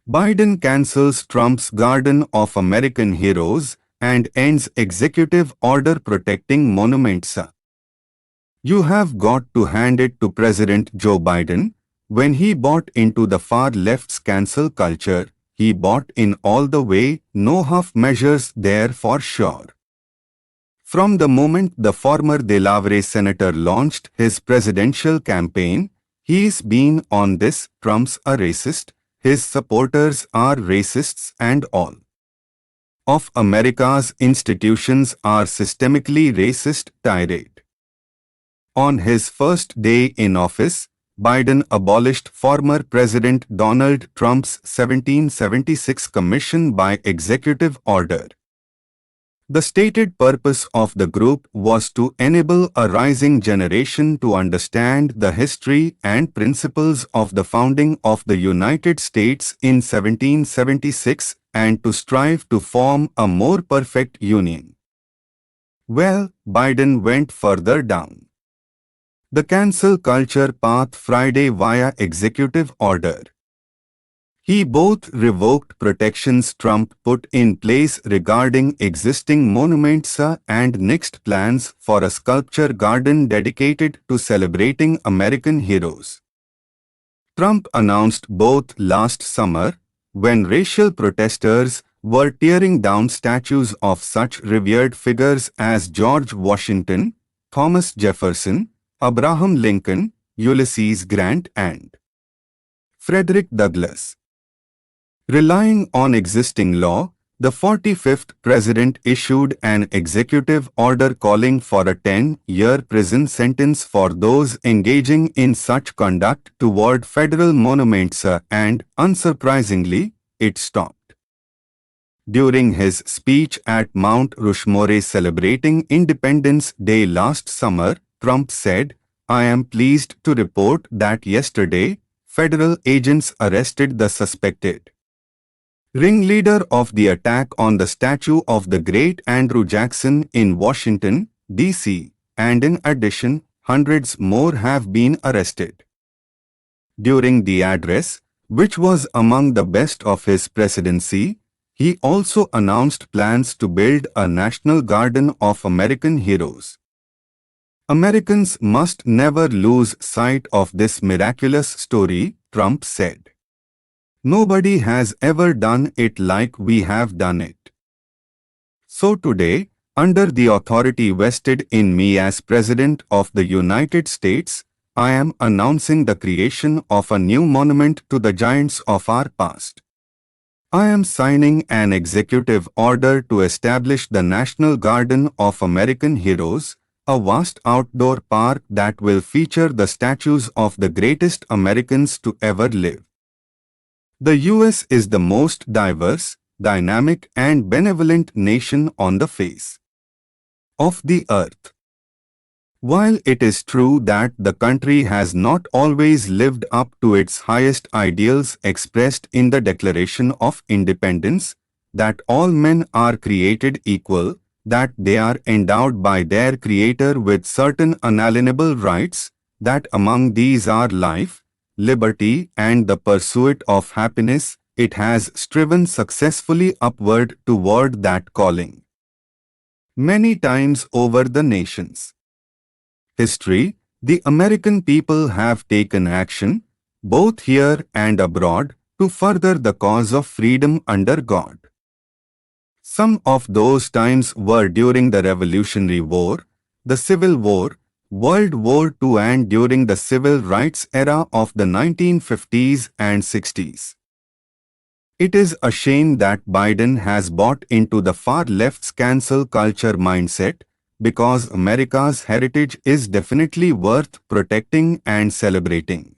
Biden cancels Trump's Garden of American Heroes and ends executive order protecting monuments. You have got to hand it to President Joe Biden. When he bought into the far left's cancel culture, he bought in all the way, no half measures there for sure. From the moment the former Delaware senator launched his presidential campaign, he's been on this: Trump's a racist, his supporters are racists, and all of America's institutions are systemically racist tirade. On his first day in office, Biden abolished former President Donald Trump's 1776 commission by executive order. The stated purpose of the group was to enable a rising generation to understand the history and principles of the founding of the United States in 1776 and to strive to form a more perfect union. Well, Biden went further down the cancel culture path Friday via executive order. He both revoked protections Trump put in place regarding existing monuments and nixed plans for a sculpture garden dedicated to celebrating American heroes. Trump announced both last summer, when racial protesters were tearing down statues of such revered figures as George Washington, Thomas Jefferson, Abraham Lincoln, Ulysses Grant, and Frederick Douglass. Relying on existing law, the 45th president issued an executive order calling for a 10-year prison sentence for those engaging in such conduct toward federal monuments and, unsurprisingly, it stopped. During his speech at Mount Rushmore celebrating Independence Day last summer, Trump said, "I am pleased to report that yesterday, federal agents arrested the suspected ringleader of the attack on the statue of the great Andrew Jackson in Washington, D.C., and in addition, hundreds more have been arrested." During the address, which was among the best of his presidency, he also announced plans to build a National Garden of American Heroes. Americans must never lose sight of this miraculous story, Trump said. Nobody has ever done it like we have done it. So today, under the authority vested in me as President of the United States, I am announcing the creation of a new monument to the giants of our past. I am signing an executive order to establish the National Garden of American Heroes, a vast outdoor park that will feature the statues of the greatest Americans to ever live. The U.S. is the most diverse, dynamic, and benevolent nation on the face of the earth. While it is true that the country has not always lived up to its highest ideals expressed in the Declaration of Independence, that all men are created equal, that they are endowed by their Creator with certain unalienable rights, that among these are life, liberty, and the pursuit of happiness, it has striven successfully upward toward that calling. Many times over the nation's history, the American people have taken action, both here and abroad, to further the cause of freedom under God. Some of those times were during the Revolutionary War, the Civil War, World War II, and during the Civil Rights era of the 1950s and 60s. It is a shame that Biden has bought into the far left's cancel culture mindset, because America's heritage is definitely worth protecting and celebrating.